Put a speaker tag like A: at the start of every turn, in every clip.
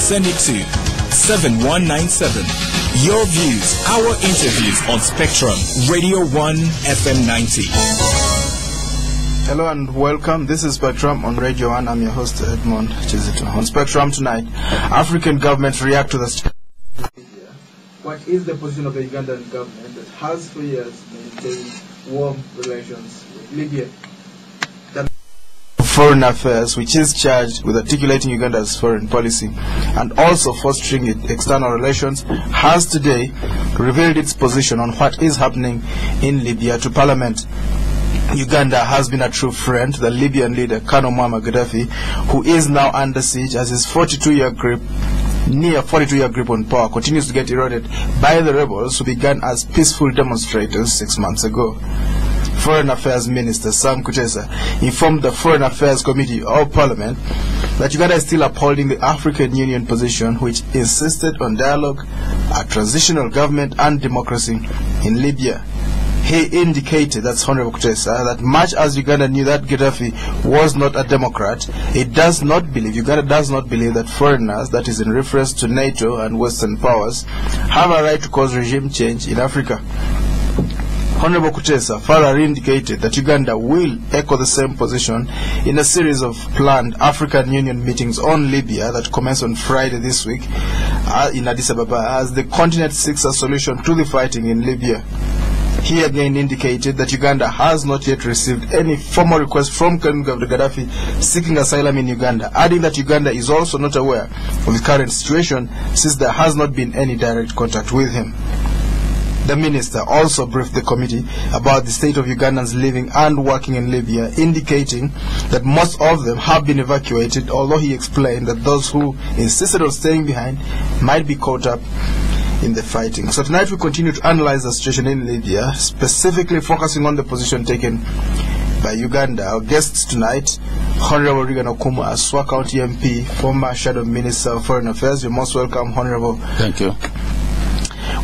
A: send it to 7197. Your views, our interviews on Spectrum, Radio 1 FM 90.
B: Hello and welcome. This is Spectrum on Radio 1. I'm your host, Edmond Chizito. On Spectrum tonight, African governments react to the... What is the position of the Ugandan government that has for years maintained warm relations with Libya? Foreign Affairs, which is charged with articulating Uganda's foreign policy and also fostering its external relations, has today revealed its position on what is happening in Libya to Parliament. Uganda has been a true friend to the Libyan leader Colonel Muammar Gaddafi, who is now under siege as his 42-year grip on power continues to get eroded by the rebels who began as peaceful demonstrators 6 months ago. Foreign Affairs Minister Sam Kutesa informed the Foreign Affairs Committee of Parliament that Uganda is still upholding the African Union position, which insisted on dialogue, a transitional government and democracy in Libya. He indicated, that's Hon Reagan Okumu, that much as Uganda knew that Gaddafi was not a democrat, Uganda does not believe that foreigners, that is in reference to NATO and Western powers, have a right to cause regime change in Africa. Honorable Kutesa further indicated that Uganda will echo the same position in a series of planned African Union meetings on Libya that commence on Friday this week in Addis Ababa as the continent seeks a solution to the fighting in Libya. He again indicated that Uganda has not yet received any formal request from Governor Gaddafi seeking asylum in Uganda, adding that Uganda is also not aware of the current situation since there has not been any direct contact with him. The minister also briefed the committee about the state of Ugandans living and working in Libya, indicating that most of them have been evacuated, although he explained that those who insisted on staying behind might be caught up in the fighting. So tonight we continue to analyze the situation in Libya, specifically focusing on the position taken by Uganda. Our guests tonight, Hon Reagan Okumu, Aswa County Mp, former Shadow Minister of Foreign Affairs. You're most welcome, Honorable.
C: Thank you.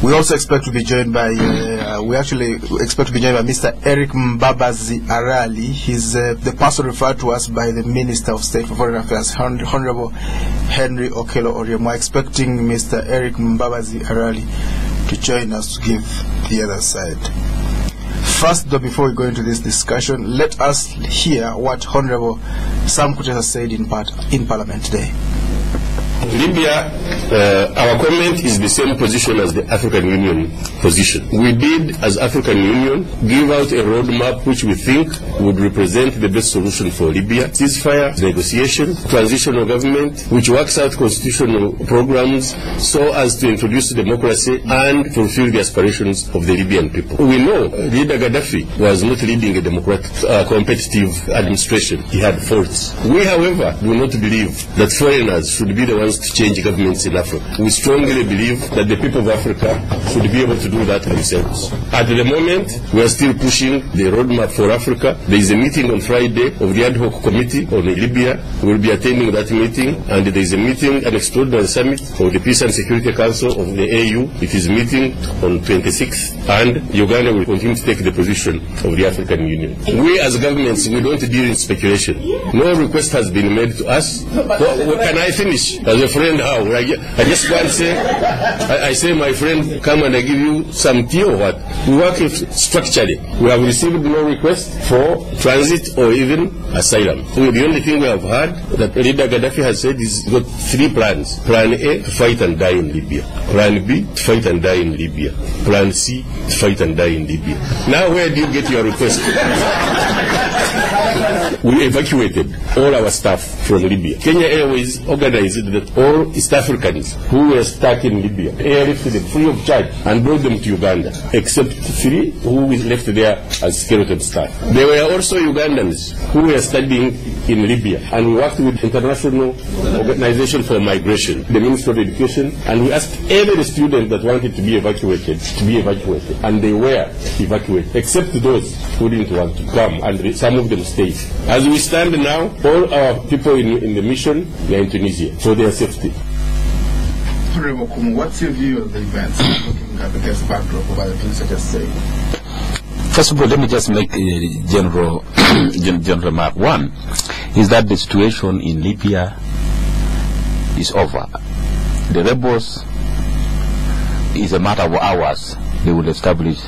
B: We also expect to be joined by, Mr. Eric Mbabazi Araali. He's the person referred to us by the Minister of State for Foreign Affairs, Honorable Hon Reagan Okumu. We're expecting Mr. Eric Mbabazi Araali to join us to give the other side. First, though, before we go into this discussion, let us hear what Honorable Sam Kutesa said in Parliament today.
C: Libya, our comment is the same position as the African Union position. We did, as African Union, give out a roadmap which we think would represent the best solution for Libya: ceasefire, negotiation, transitional government, which works out constitutional programs so as to introduce democracy and fulfill the aspirations of the Libyan people. We know Leader Gaddafi was not leading a democratic, competitive administration. He had faults. We, however, do not believe that foreigners should be the ones to change governments in Africa. We strongly believe that the people of Africa should be able to do that themselves. At the moment, we are still pushing the roadmap for Africa. There is a meeting on Friday of the ad hoc committee on Libya. We will be attending that meeting, and there is a meeting, an extraordinary summit of the Peace and Security Council of the AU. It is meeting on 26th, and Uganda will continue to take the position of the African Union. We as governments, we don't deal in speculation. No request has been made to us. What can I finish? As a friend, how? I just want to say, I say, my friend, come and I give you some tea or what? We work structurally. We have received no request for transit or even asylum. So the only thing we have heard that Leader Gaddafi has said is he's got 3 plans. Plan A, to fight and die in Libya. Plan B, to fight and die in Libya. Plan C, to fight and die in Libya. Now where do you get your request? We evacuated all our staff from Libya. Kenya Airways organized that all East Africans who were stuck in Libya airlifted them free of charge and brought them to Uganda, except 3 who were left there as skeleton staff. There were also Ugandans who were studying in Libya, and we worked with International Organization for Migration, the Ministry of Education, and we asked every student that wanted to be evacuated, and they were evacuated, except those who didn't want to come, and some of them stayed. As we stand now, all our people in the mission are in Tunisia for their safety.
B: Honorable Okumu, what's your view of the events looking at the backdrop of other things I just said?
D: First of all, let me just make a general remark. One is that the situation in Libya is over. the rebels, is a matter of hours, they will establish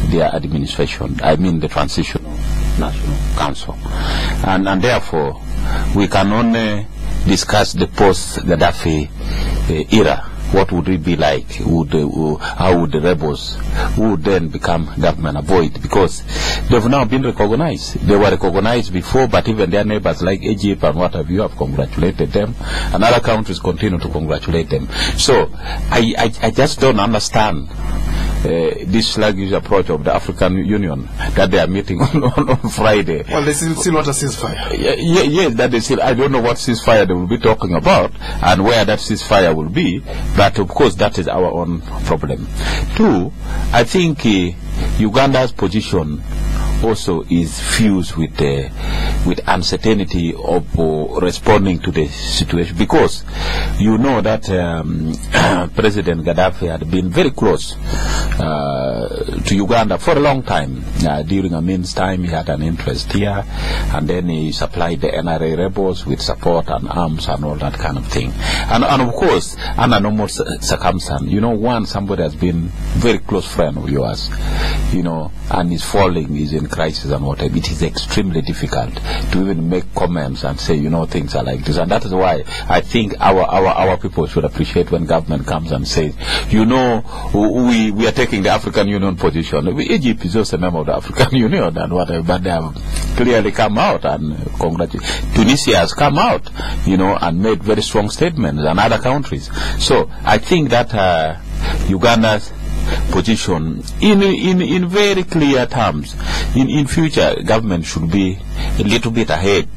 D: their administration, I mean the Transitional National Council. And therefore, we can only discuss the post-Gaddafi era. What would it be like? How would the rebels who would then become government avoid? Because they've now been recognized. They were recognized before, but even their neighbors like Egypt and what have you have congratulated them, and other countries continue to congratulate them. So I just don't understand this sluggish approach of the African Union that they are meeting on Friday.
B: Well, they still want a ceasefire.
D: Yes, that they still. I don't know what ceasefire they will be talking about and where that ceasefire will be, but of course that is our own problem. Two, I think Uganda's position also is fused with uncertainty of responding to the situation, because you know that President Gaddafi had been very close to Uganda for a long time. During Amin's time, he had an interest here, and then he supplied the NRA rebels with support and arms and all that kind of thing. And of course, under normal circumstance, you know, once somebody has been very close friend of yours, you know, and is falling, is in crisis and whatever, it is extremely difficult to even make comments and say, you know, things are like this. And that is why I think our people should appreciate when government comes and says, you know, we are taking the African Union position. Egypt is just a member of the African Union and whatever, but they have clearly come out and congratulate. Tunisia has come out, you know, and made very strong statements, and other countries. So I think that Uganda's position in very clear terms, in future government should be a little bit ahead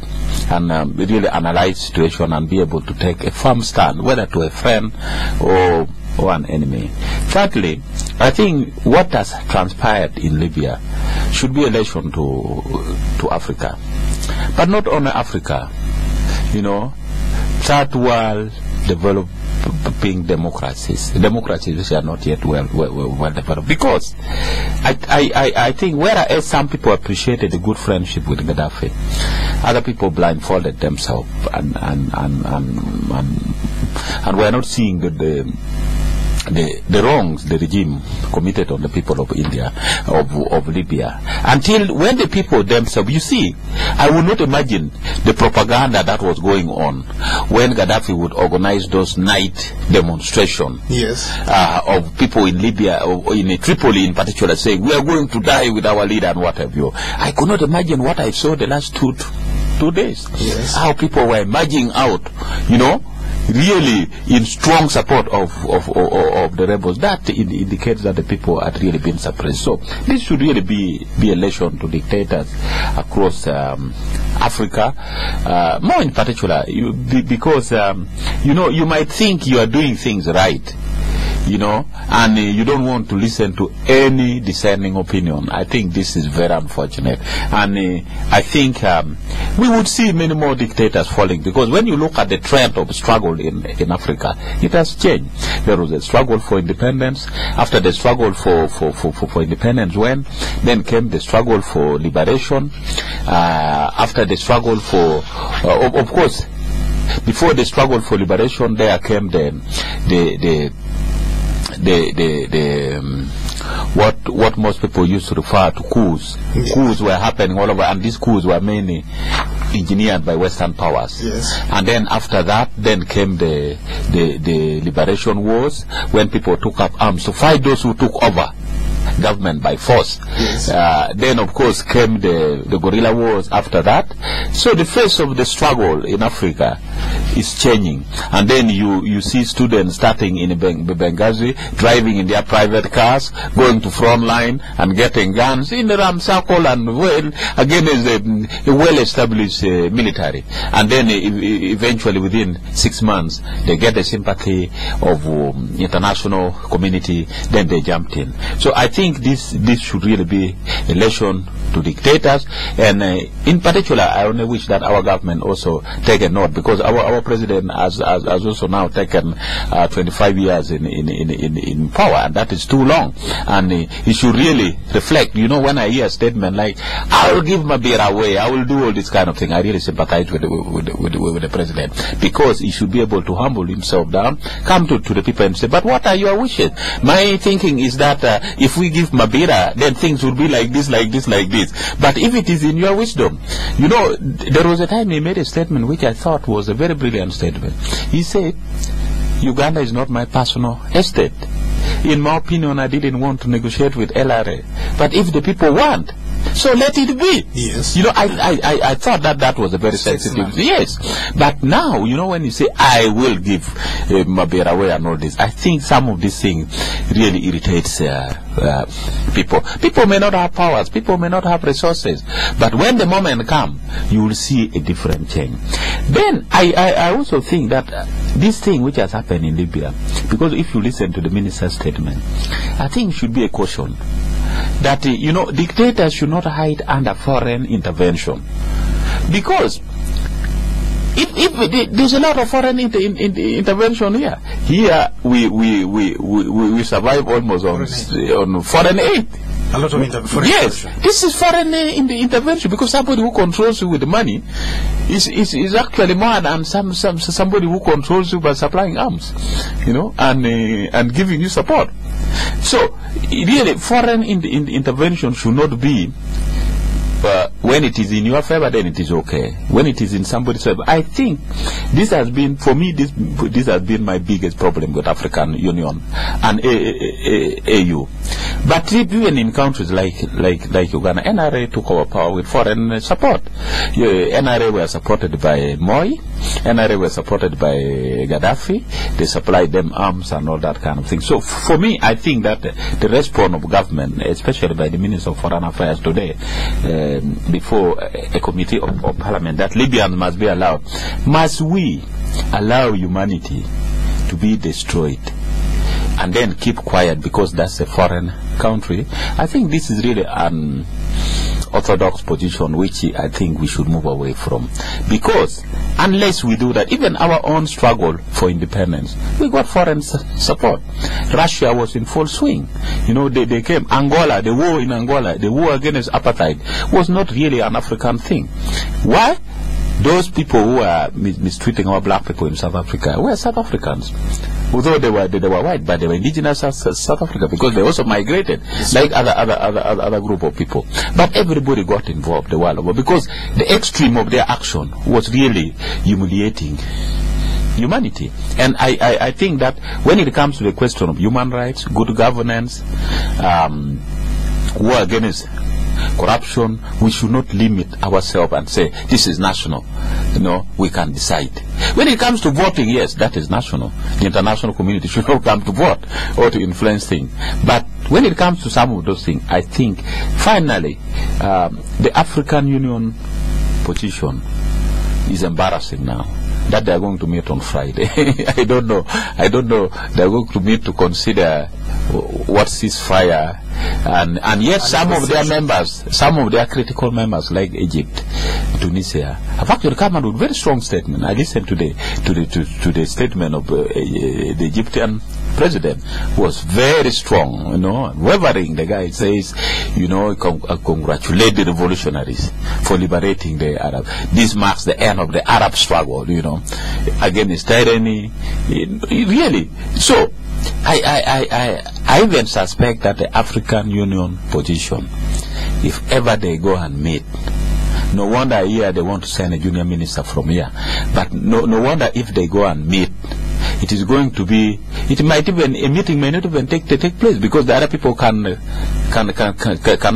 D: and really analyze the situation and be able to take a firm stand, whether to a friend or an enemy. Thirdly, I think what has transpired in Libya should be a lesson to Africa, but not only Africa, you know, third world developing democracies which are not yet well developed. Because I think whereas some people appreciated a good friendship with Gaddafi, other people blindfolded themselves and were not seeing the wrongs the regime committed on the people of India, of Libya, until when the people themselves, you see, I would not imagine the propaganda that was going on when Gaddafi would organize those night demonstrations, yes, of people in Libya, or in Tripoli in particular, saying we are going to die with our leader and what have you. I could not imagine what I saw the last two days, yes, how people were emerging out, you know, really in strong support of the rebels. That indicates that the people had really been suppressed. So this should really be a lesson to dictators across Africa, more in particular, because you know, you might think you are doing things right, you know, and you don't want to listen to any dissenting opinion. I think this is very unfortunate, and I think we would see many more dictators falling, because when you look at the trend of struggle in Africa, it has changed. There was a struggle for independence. After the struggle for independence, then came the struggle for liberation. After the struggle for, of course, before the struggle for liberation, there came what most people used to refer to coups. Yes. Coups were happening all over, and these coups were mainly engineered by Western powers. Yes. And then after that, then came the liberation wars, when people took up arms to fight those who took over government by force. Yes. Then of course came the guerrilla wars after that. So the face of the struggle in Africa is changing, and then you see students starting in Benghazi, driving in their private cars, going to front line and getting guns in the ramshackle and against a well-established military, and then eventually within 6 months they get the sympathy of international community, then they jumped in. So I think this should really be a lesson dictators. And in particular, I only wish that our government also take a note, because our president has also now taken 25 years in power, and that is too long. And he should really reflect. You know, when I hear a statement like, I will give Mabera away, I will do all this kind of thing, I really sympathize with the president, because he should be able to humble himself down, come to the people and say, but what are your wishes? My thinking is that if we give Mabera, then things will be like this, like this, like this. But if it is in your wisdom, you know, there was a time he made a statement which I thought was a very brilliant statement. He said, Uganda is not my personal estate. In my opinion, I didn't want to negotiate with LRA. But if the people want, so let it be.
B: Yes.
D: You know, I thought that was a very sensitive. Yes. But now, you know, when you say, I will give Mabera away and all this, I think some of these things really irritates people. People may not have powers, people may not have resources, but when the moment comes, you will see a different change. Then I also think that this thing which has happened in Libya, because if you listen to the minister's statement, I think it should be a caution that, you know, dictators should not hide under foreign intervention, because if there's a lot of foreign intervention here. Here we survive almost on foreign aid.
B: A lot of foreign
D: yes, this is foreign intervention, because somebody who controls you with the money is actually mad, and somebody who controls you by supplying arms, you know, and giving you support. So really, foreign intervention should not be. When it is in your favor, then it is okay. When it is in somebody's favor, I think this has been, for me, this has been my biggest problem with African Union and AU. But even in countries like Uganda, NRA took over power with foreign support. NRA were supported by Moi, NRA were supported by Gaddafi. They supplied them arms and all that kind of thing. So for me, I think that the response of government, especially by the Minister of Foreign Affairs today, before a committee of parliament, that Libyans must be allowed. Must we allow humanity to be destroyed and then keep quiet because that's a foreign country? I think this is really an orthodox position which I think we should move away from, because unless we do that, even our own struggle for independence, we got foreign support. Russia was in full swing. You know, they came. Angola, the war in Angola, the war against apartheid was not really an African thing. Why? Those people who are mistreating our black people in South Africa were South Africans. Although they were white, but they were indigenous of South Africa, because they also migrated like other group of people. But everybody got involved the world over, because the extreme of their action was really humiliating humanity. And I think that when it comes to the question of human rights, good governance, war against corruption, we should not limit ourselves and say this is national. You know, we can decide. When it comes to voting, yes, that is national. The international community should not come to vote or to influence things. But when it comes to some of those things, I think finally the African Union position is embarrassing now. That they are going to meet on Friday. I don't know. They are going to meet to consider what ceasefire, and yet some of their members, some of their critical members like Egypt, Tunisia, have actually come out with very strong statement. I listened today to the statement of the Egyptian president, who was very strong, you know, wavering. The guy says, you know, congratulate the revolutionaries for liberating the Arab. This marks the end of the Arab struggle, you know, against tyranny. Really. So I even suspect that the African Union position, if ever they go and meet, no wonder here they want to send a junior minister from here, but no wonder if they go and meet, it is going to be, it might even, a meeting may not even take place, because the other people can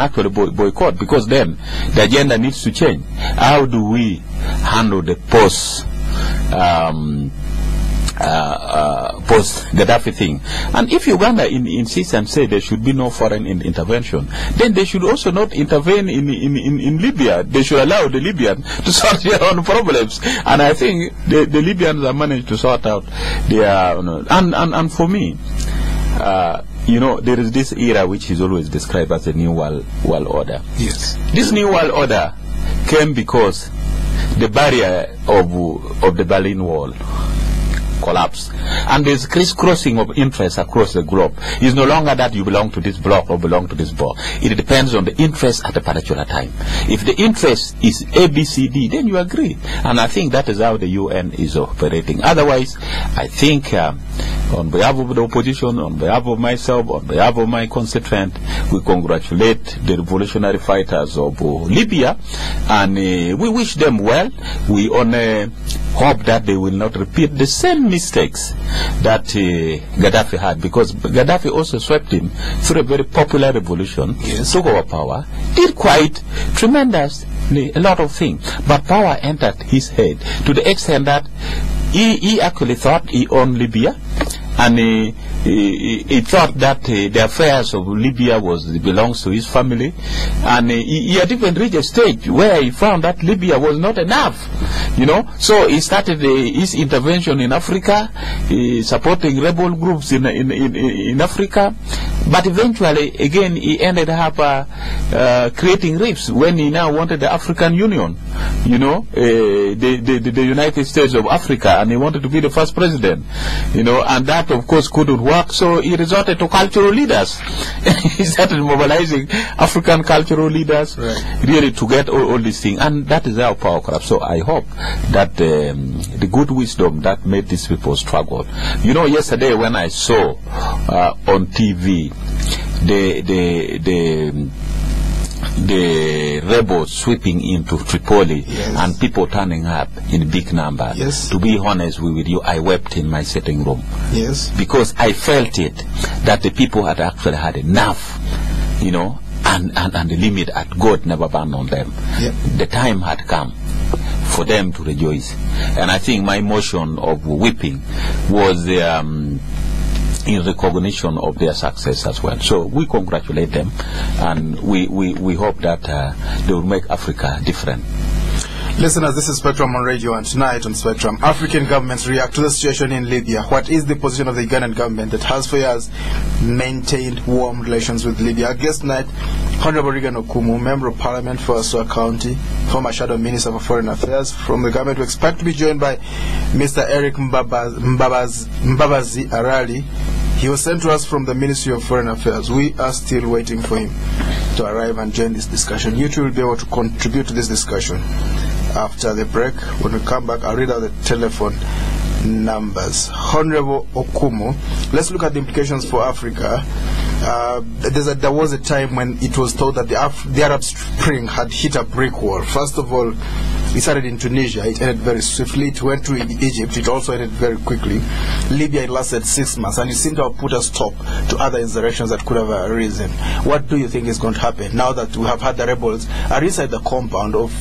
D: actually boycott, because then the agenda needs to change. How do we handle the post-Gaddafi thing? And if Uganda insists and say there should be no foreign intervention, then they should also not intervene in Libya. They should allow the Libyans to sort their own problems. And I think the Libyans have managed to sort out their... And for me, you know, there is this era which is always described as the New World Order.
B: Yes.
D: This New World Order came because the barrier of the Berlin Wall collapsed, and there's crisscrossing of interests across the globe. It's no longer that you belong to this bloc or belong to this bloc. It depends on the interest at a particular time. If the interest is ABCD, then you agree, and I think that is how the UN is operating. Otherwise, I think on behalf of the opposition, on behalf of myself, on behalf of my constituent, we congratulate the revolutionary fighters of Libya, and we wish them well. We only hope that they will not repeat the same mistakes that Gaddafi had, because Gaddafi also swept him through a very popular revolution, took over power, did quite tremendously a lot of things, but power entered his head to the extent that he actually thought he owned Libya, and he thought that the affairs of Libya belongs to his family, and he had even reached a stage where he found that Libya was not enough, you know. So he started his intervention in Africa, supporting rebel groups in Africa, but eventually again he ended up creating rifts when he now wanted the African Union, you know, the United States of Africa, and he wanted to be the first president, you know, and that of course couldn't work, so he resorted to cultural leaders. He started mobilizing African cultural leaders, really, to get all these things, and that is how power corrupts. So I hope that the good wisdom that made these people struggle. You know, yesterday when I saw on TV the rebels sweeping into Tripoli, and people turning up in big numbers. To be honest with you, I wept in my sitting room. Because I felt it, that the people had actually had enough, you know, and the limit had God never banned on them. The time had come for them to rejoice. And I think my motion of weeping was in recognition of their success as well. So we congratulate them, and we hope that they will make Africa different.
B: Listeners, this is Spectrum on radio, and tonight on Spectrum, African governments react to the situation in Libya. What is the position of the Ugandan government that has for years maintained warm relations with Libya? Our guest tonight, Hon Reagan Okumu, Member of Parliament for Aswa County, former Shadow Minister for Foreign Affairs from the government. We expect to be joined by Mr. Eric Mbabazi Araali. He was sent to us from the Ministry of Foreign Affairs. We are still waiting for him to arrive and join this discussion. You two will be able to contribute to this discussion after the break. When we come back, I'll read out the telephone numbers. Honorable Okumu, let's look at the implications for Africa. There was a time when it was thought that the Arab Spring had hit a brick wall. First of all, it started in Tunisia. It ended very swiftly. It went to Egypt. It also ended very quickly. Libya, it lasted 6 months, and it seemed to have put a stop to other insurrections that could have arisen. What do you think is going to happen now that we have had the rebels are inside the compound of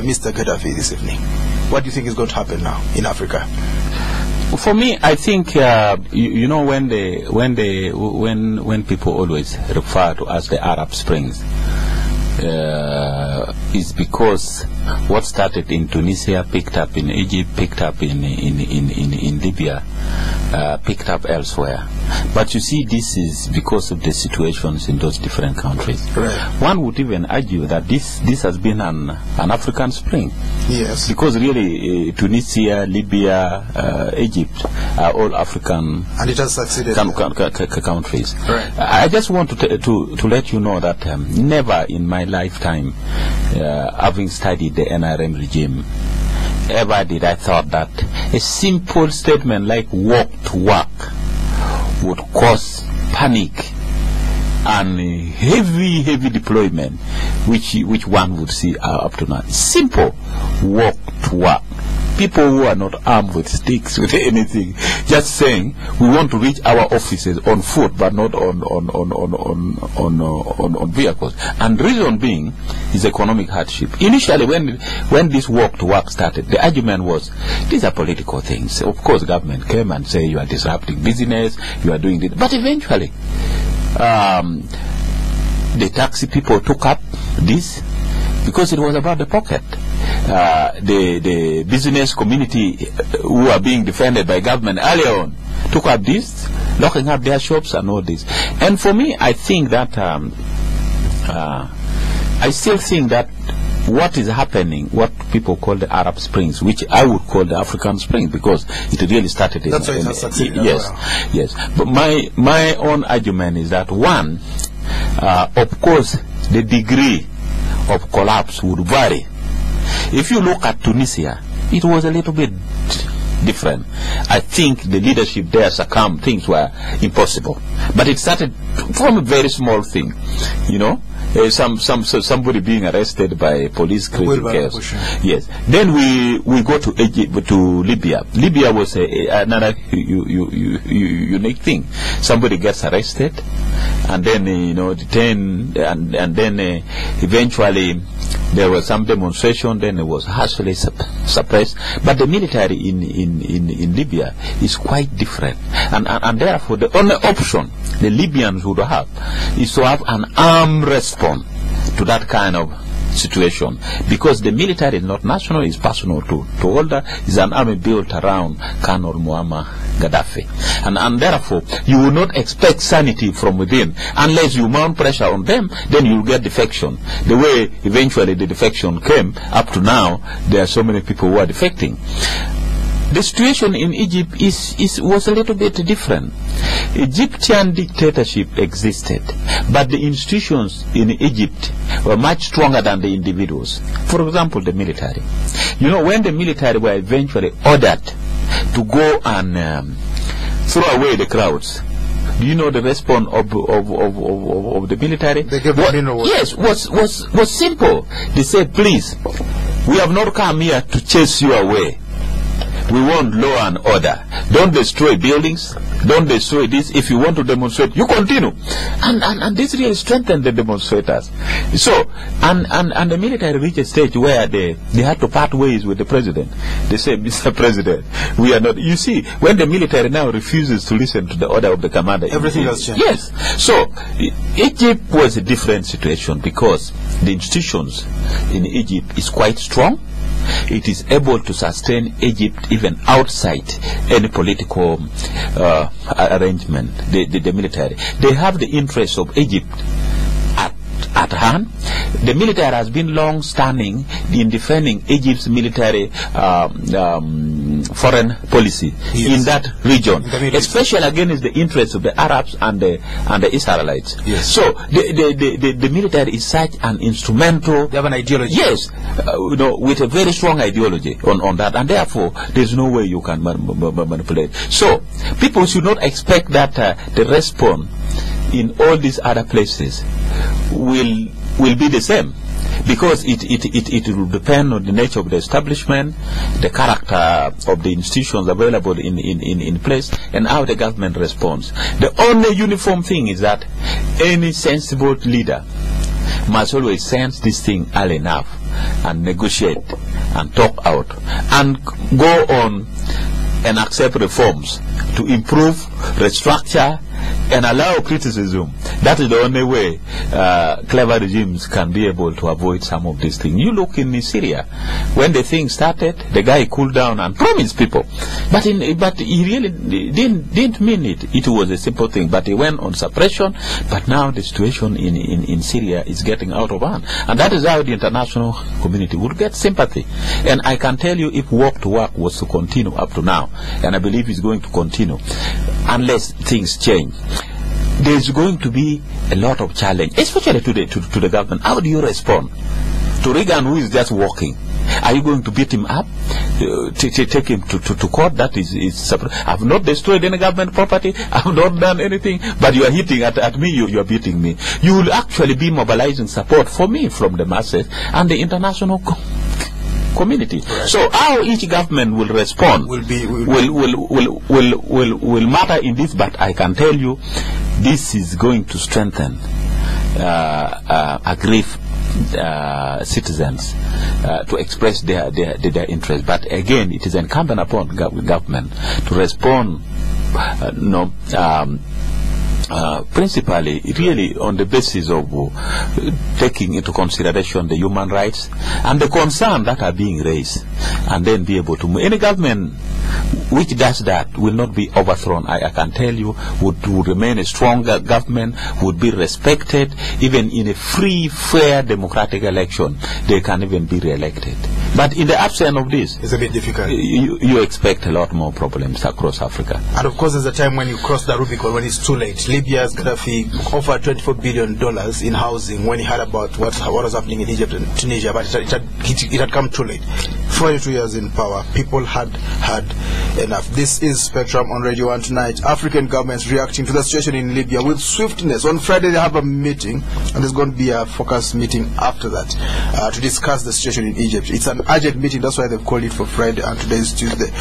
B: Mr. Gaddafi this evening? What do you think is going to happen now in Africa?
D: For me, I think you know, when people always refer to as the Arab Springs, is because what started in Tunisia picked up in Egypt, picked up in Libya, picked up elsewhere. But you see, this is because of the situations in those different countries. One would even argue that this has been an African spring. Because really Tunisia, Libya, Egypt are all African,
B: and it has succeeded
D: countries. I just want to let you know that never in my lifetime, having studied the NRM regime, ever did I thought that a simple statement like walk to work would cause panic and heavy deployment, which one would see up to now. Simple walk to work. People who are not armed with sticks, with anything, just saying we want to reach our offices on foot, but not on vehicles. And the reason being is economic hardship. Initially, when this walk to work started, the argument was these are political things. Of course, government came and say you are disrupting business, you are doing this, but eventually, the taxi people took up this because it was about the pocket. The business community who are being defended by government earlier on took up this. locking up their shops and all this. And for me, I think that I still think that what is happening, what people call the Arab Springs, which I would call the African Spring, because it really started in...
B: That's why it has succeeded.
D: Yes. But my own argument is that, one, of course, the degree of collapse would vary. If you look at Tunisia, it was a little bit different. I think the leadership there succumbed, things were impossible. But it started from a very small thing, you know. Somebody being arrested by police creating chaos. Yes. Then we go to Egypt, to Libya. Libya was another unique thing. Somebody gets arrested, and then detained, and then eventually there was some demonstration. Then it was harshly suppressed. But the military in Libya is quite different, and therefore the only option the Libyans would have is to have an armed response to that kind of situation, because the military is not national, it's personal to order, is an army built around Colonel Muammar Gaddafi, and therefore you will not expect sanity from within unless you mount pressure on them. Then you'll get defection. The way eventually the defection came up to now, there are so many people who are defecting. The situation in Egypt was a little bit different. Egyptian dictatorship existed, but the institutions in Egypt were much stronger than the individuals. For example, the military. You know, when the military were eventually ordered to go and throw away the crowds, do you know the response of the military?
B: They gave
D: yes, was simple. They said, please, we have not come here to chase you away. We want law and order. Don't destroy buildings. Don't destroy this. If you want to demonstrate, you continue. And this really strengthened the demonstrators. So, and the military reached a stage where they had to part ways with the president. They said, Mr. President, we are not... You see, when the military now refuses to listen to the order of the commander...
B: Everything has changed.
D: Yes. So, Egypt was a different situation because the institutions in Egypt is quite strong. It is able to sustain Egypt even outside any political arrangement, the military. They have the interests of Egypt at hand. The military has been long-standing in defending Egypt's military foreign policy in that region, especially against the interests of the Arabs and the Israelites.
B: Yes.
D: So the military is such an instrumental...
B: They have an ideology.
D: Yes, with a very strong ideology on that, and therefore there's no way you can manipulate. So people should not expect that the response in all these other places will be the same, because it will depend on the nature of the establishment, the character of the institutions available in place, and how the government responds. The only uniform thing is that any sensible leader must always sense this thing early enough and negotiate and talk out and go on and accept reforms to improve, restructure, and allow criticism. That is the only way clever regimes can be able to avoid some of these things. You look in Syria, when the thing started, the guy cooled down and promised people, but he really didn't mean it. It was a simple thing, but he went on suppression. But now the situation in Syria is getting out of hand, and that is how the international community would get sympathy. And I can tell you, if walk to work was to continue up to now, and I believe it's going to continue unless things change, there's going to be a lot of challenge, especially to the government. How do you respond to Reagan, who is just walking? Are you going to beat him up, take him to court? That is I've not destroyed any government property, I've not done anything, but you are hitting at me, you are beating me. You will actually be mobilizing support for me from the masses and the international community. Right. So how each government will respond will matter in this, but I can tell you this is going to strengthen aggrieved citizens to express their interest. But again, it is incumbent upon government to respond principally really on the basis of taking into consideration the human rights and the concerns that are being raised, and then be able to move. Any government which does that will not be overthrown. I can tell you, would remain a stronger government, would be respected. Even in a free, fair, democratic election, they can even be re-elected. But in the absence of this,
B: it's a bit difficult.
D: You expect a lot more problems across Africa.
B: And of course, there's a time when you cross the Rubicon, when it's too late. Libya's Gaddafi offered $24 billion in housing when he heard about what was happening in Egypt and Tunisia, but it had come too late. 42 years in power, people had enough. This is Spectrum on Radio 1 tonight. African governments reacting to the situation in Libya with swiftness. On Friday, they have a meeting, and there's going to be a focus meeting after that to discuss the situation in Egypt. It's an urgent meeting, that's why they've called it for Friday, and today is Tuesday.